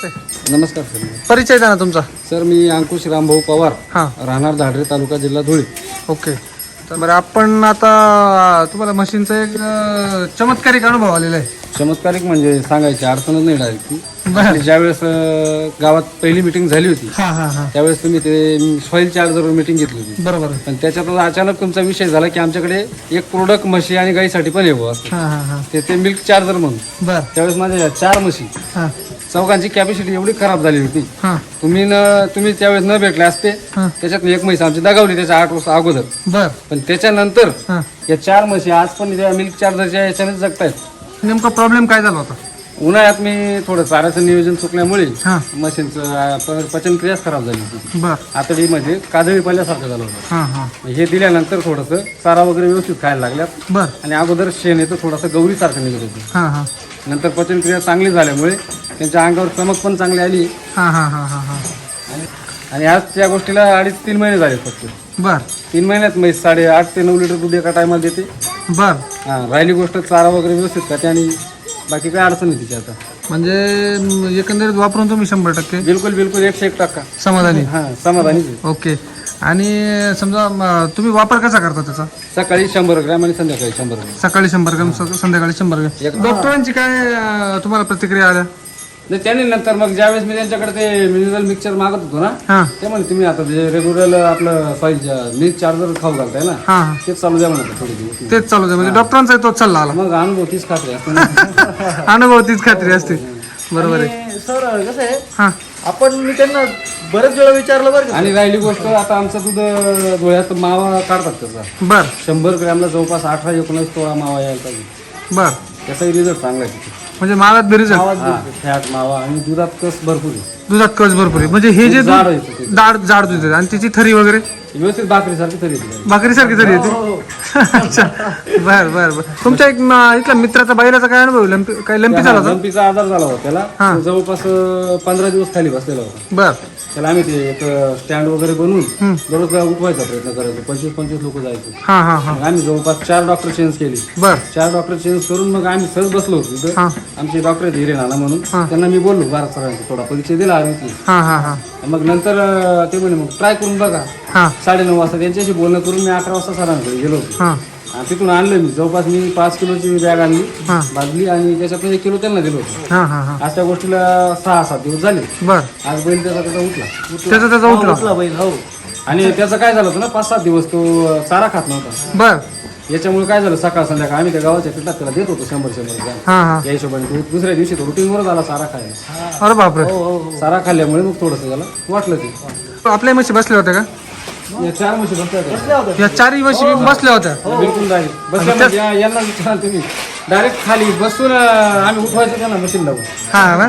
नमस्ते. नमस्कार सर. परिचय द्या ना तुमचा. सर मी अंकुश रामभाऊ पवार, हां. राहणार धाडरे, तालुका जिल्हा धुळे. ओके. तर बरं, आपण आता तुम्हाला मशीनचा एक चमत्कारिक अनुभव आलेला आहे. चमत्कारिक म्हणजे सांगायची अडचणच नाही डायरेक्ट. बरं. ज्यावेळेस गावात पहिली मिटिंग झाली होती हां हां हां. त्यावेळेस तुम्ही ते सॉईल चार्जरवर मिटिंग घेतली होती. बरोबर. पण त्याच्यातच अचानक तुमचा विषय झाला की आमच्याकडे एक प्रोडक्ट म्हशी आणि गाईसाठी पण येऊ असतं हां हां हां. ते मिल्क चार्जर म्हणून. बरं. त्यावेळेस माझ्या 4 म्हशी, हां चौघांची कॅपॅसिटी एवढी खराब झाली होती. हां तुम्ही त्यावेळेस न भेटले असते. हां. त्याच्यात एक म्हैस आमची दगावली त्याच्या 8 वर्ष अगोदर. बरं. पण त्याच्यानंतर हां. या 4 म्हशी आज पण त्या मिल्क चार्जरच्या याच्यानेच जगतायत. नेमका प्रॉब्लेम काय झाला होता? उन्हाळ्यात मी थोडं चाऱ्याचं नियोजन चुकल्यामुळे हां. मशीनचं पचनक्रियाच खराब झाली होती. बरं. आतडी म्हणजे काजळी पडल्यासारखं झालं होतं. हां हां. हे दिल्यानंतर थोडंसं चारा वगैरे व्यवस्थित खायला लागल्यात बरं. आणि अगोदर शेण येतं थोडंसं गौरीसारखं निघत होतं. हां हां. नंतर पचनक्रिया चांगली झाल्यामुळे त्यांच्या अंगावर चमक पण चांगली आली. हां हां हां हां हां. आणि आज त्या गोष्टीला 2.5-3 महिने झाले फक्त. बरं. 3 महिन्यात म्हैस 8.5 ते 9 लिटर दूध एका टायमाला देते. बरं. हां, राहिली गोष्ट चारा वगैरे व्यवस्थित खाते आणि बाकी काय अडचण नाही तिची आता. म्हणजे एकंदरीत वापरून तुम्ही 100% बिलकुल 101% समाधानी. हां, समाधानी. ओके. आणि समजा तुम्ही वापर कसा करता त्याचा? सकाळी 100 ग्रॅम आणि संध्याकाळी 100 ग्रॅम. सकाळी 100 ग्रॅम, संध्याकाळी 100 ग्रॅम. डॉक्टरांची काय तुम्हाला प्रतिक्रिया आल्या? नाही, त्यांनी नंतर मग ज्यावेळेस मी त्यांच्याकडे ते मिनरल मिक्सचर मागत होतो ना, हां ते म्हणे तुम्ही आता जे रेग्युलर आपलं सॉईल मिल्क चार्जर खाऊ घालताय ना, हां हां. तेच चालू द्या म्हणतात थोडे दिवस. तेच चालू आहे म्हणजे डॉक्टरांचा तोच सल्ला आला. मग अनुभव तीच खात्री असते ना. अनुभव तीच खात्री असते. बरोबर आहे. आणि सर कसं आहे, हां. आपण मी त्यांना बरेच वेळा विचारलं बरं का. आणि राहिली गोष्ट आता आमचं दूध डोळ्यात मावा काढतात त्याचा. बर 100 ग्रॅमला जवळपास 18-19 तोळा मावा यायला पाहिजे. बर. त्याचाही रिझल्ट चांगला आहे तिथे. म्हणजे मावात बी रिझल्ट. फॅट मावा आणि दुधात कस भरपूर आहे. दुधात कस भरपूर आहे. म्हणजे हे जे जाड दूध आहे ते. जाड दूध आहे आणि त्याची थरी वगैरे व्यवस्थित भाकरीसारखी तरी येते. भाकरीसारखी तरी येते. अच्छा. बर बर बर. तुमच्या इथला मित्राचा बैलाचा काय अनुभव? काय लंपी झाला होता? लंपीचा आजार झाला होता त्याला. हां. तो जवळपास 15 दिवस खाली बसलेला होता. बर. त्याला आम्ही ते एक स्टँड वगैरे बनवून दररोज उठवायचा प्रयत्न करायचो. 25-25 लोक जायचे. हां हां हां. मग आम्ही जवळपास 4 डॉक्टर चेंज केले. बर. 4 डॉक्टर चेंज करून मग आम्ही सहज बसलो होतो तिथं. हां आमचे डॉक्टर आहेत हिरे नाना म्हणून. हां. त्यांना मी बोललो भारत सरांचा थोडा परिचय दिला आम्ही. हां हां हां मग नंतर ते म्हणे मग ट्राय करून बघा. हां 9:30 वाजता त्यांच्याशी बोलणं करून मी 11 वाजता सरांकडे गेलो होतो. हां आणि तिथून आणलं मी जवळपास मी 5 किलोची बॅग आणली, हां बादली, आणि त्याच्यातून 1 किलो त्यांना दिलं होतं. हां हां हां. आज त्या गोष्टीला 6-7 दिवस झाले. बर. आज बैल त्याचा उठला. त्याचा उठला. उठला बैल. हो. आणि त्याचं काय झालं होतं ना, 5-7 दिवस तो चारा खात नव्हता. बर. याच्यामुळे काय झालं, सकाळ संध्याकाळ आम्ही त्या गावाच्या पिठात त्याला देत होतो 100-100 ग्रॅम. हां हां. या हिशोबाने तो दुसऱ्या दिवशी तो रुटीनवरच आला चारा खायला. अरे बापरे. चारा खाल्ल्यामुळे मग थोडंसं त्याला वाटलं ते. आपल्या म्हशी बसल्या होत्या का? या 4 म्हशी बसल्या होत्या. बसल्या होत्या. या 4ही म्हशी बसल्या होत्या. बिलकुल डायरेक्ट बसल्या म्हणजे यांना विचाराल तुम्ही, डायरेक्ट खाली बसून आम्ही उठवायचो त्यांना मशीन लावून. हां ना.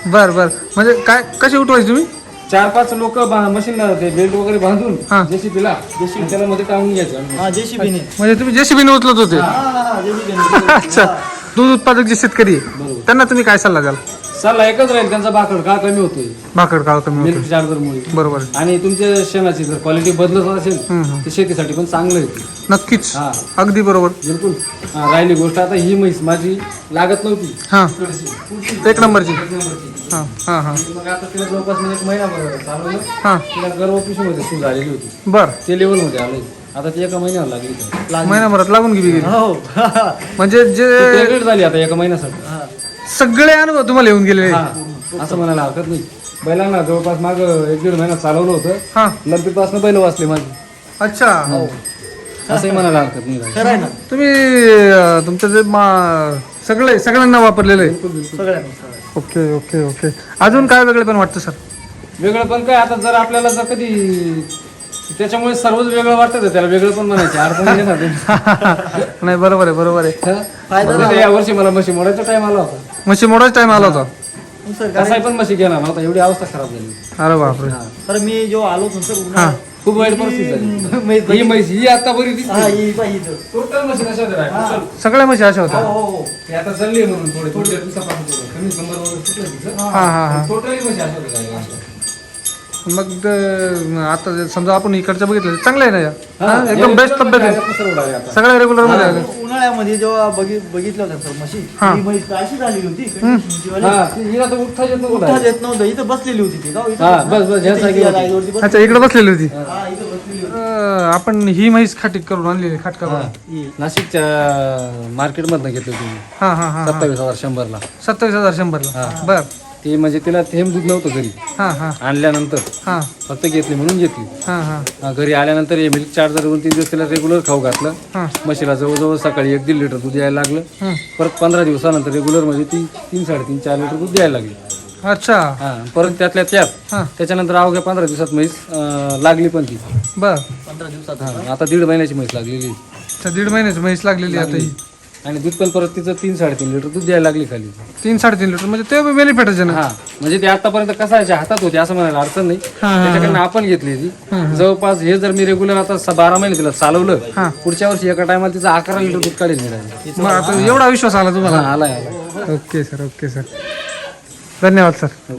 बर बर. म्हणजे काय कशी उठवायची तुम्ही? 4-5 लोक मशीन ते बेल्ट वगैरे बांधून हां. जेसीबीला त्याला मध्ये टाकून घ्यायचं. हा जेसीबीने. म्हणजे तुम्ही जेसीबीने उचलत होते? हा जेसीबीने. अच्छा. दूध उत्पादक जे शेतकरी आहे, त्यांना तुम्ही काय सल्ला द्याल? सल्ला एकच राहील, त्यांचा भाकड का कमी होतोय भाकड काळ कमी मिल्क होते. चार्जरमुळे. बरोबर आहे. आणि तुमच्या शेणाची जर क्वालिटी बदलत असेल हम्म. तर शेतीसाठी पण चांगलं आहे. नक्कीच. हा अगदी बरोबर. बिलकुल. राहिली गोष्ट आता ही म्हैस माझी लागत नव्हती. हां थोडीशी. 1 नंबरची. एक नंबरची. हां हां हां मग आता तिला जवळपास मी 1 महिनाभर चालवलं. हां. तिला गर्भपिशवीमध्ये सूज आलेली होती. बर. ते लेवलमध्ये आलंय. आता ती 1 महिन्यावर लागली. महिनाभरात लागून गेली. हो. म्हणजे जे प्रेग्नेंट झाली आता 1 महिन्यासाठी. सगळे अनुभव तुम्हाला येऊन गेलेले. हा, असं म्हणायला हरकत नाही. बैलांना जवळपास माग 1-1.5 महिना चालवलं होतं. हां. लंपीपासून बैल वाचले माझी. अच्छा. असंही म्हणायला हरकत नाही. खरं आहे ना. तुम्ही तुमचं जे सगळ्यांना वापरलेलं आहे. सगळ्यांना. Okay okay okay. अजून काय वेगळे पण वाटतं सर? वेगळं पण काय, आता जर आपल्याला जर कधी त्याच्यामुळे सर्वच वेगळं वाटतं त्याला वेगळं पण म्हणायचे अडचण नाही ना. नाही बरोबर आहे बरोबर आहे. म्हणजे या वर्षी मला म्हशी मोडायचा टाइम आला होता. म्हशी मोठाच टाइम आला होता. सर कसाही पण म्हशी घेणार नव्हता, एवढी अवस्था खराब झाली. अरे बापरे. सर मी जेव्हा आलो होतो सर हां. उन्हाळ्यात, खूप वाईट परिस्थिती झाली. म्हैस ही म्हशी ही आता बरी दिसते. हा ही पाहिजे इथं. टोटल म्हशी कशा होत्या? सगळ्या म्हशी अशा होत्या. हो हो. ते आता चालली म्हणून थोड्या दिवसापासून कमी नंबर वगैरे सुटलं तिचं. हां हां हां. टोटली म्हशी अशा होत्या. मग आता जे समजा आपण इकडचं बघितलं चांगलं आहे ना या हा, एकदम बेस्ट तब्येत आहे सर्व डाळे आता. सगळ्या रेग्युलर मध्ये आहे. उन्हाळ्यामध्ये जेव्हा बघितलं होतं सर म्हशी हा. ही म्हैस तर अशी झाली होती कंडिशनचीवाली. हा ती हिला तर उठता येत नव्हतं. उठताच येत नव्हतं इथं बसलेली होती ती जाऊ हा, बस, ह्या जागेवरती. जागेवरती बस अच्छा इकडे बसलेली होती हा इथं बसलेली होती आपण ही म्हैस खाटीत करून आणलेली खाटका हा. करून. नाशिकच्या मार्केटमधनं घेतली तुम्ही हा हा हा 27,100 ला. 27,100 बर ते म्हणजे तिला थेंब दूध नव्हतं घरी हा हा आणल्यानंतर हा फक्त घेतली म्हणून घेतली. हा हा हा, घरी आल्यानंतर हे मिल्क चार्जर 2-3 दिवस तिला रेग्युलर खाऊ घातलं. हा म्हशीला जवळजवळ सकाळी 1-1.5 लिटर दूध द्यायला लागलं. हम्म. परत 15 दिवसानंतर रेग्युलर म्हणजे ती 3-3.5-4 लिटर दूध द्यायला लागली. अच्छा हा परत त्यातल्या त्यात हा त्याच्यानंतर अवघ्या 15 दिवसात म्हैस लागली पण ती. बर 15 दिवसात हा आता 1.5 महिन्याची म्हैस लागलेली. अच्छा 1.5 महिन्याची म्हैस लागलेली आता ही आणि दूध पण परत तिचं 3-3.5 लिटर दूध द्यायला लागली खाली. 3-3.5 लिटर म्हणजे ते बेनिफिट आहे ना हा म्हणजे ते आतापर्यंत कसायच्या हातात होते असं म्हणायला अडचण नाही. त्याच्याकडनं आपण घेतली ती जवळपास हे जर मी रेग्युलर आता 12 महिने तिला चालवलं हा. पुढच्या वर्षी एका टायमाला तिचं 11 लिटर दूध काढेल मिळालं. मग आता एवढा विश्वास आला तुम्हाला आलाय ओके सर धन्यवाद सर हो.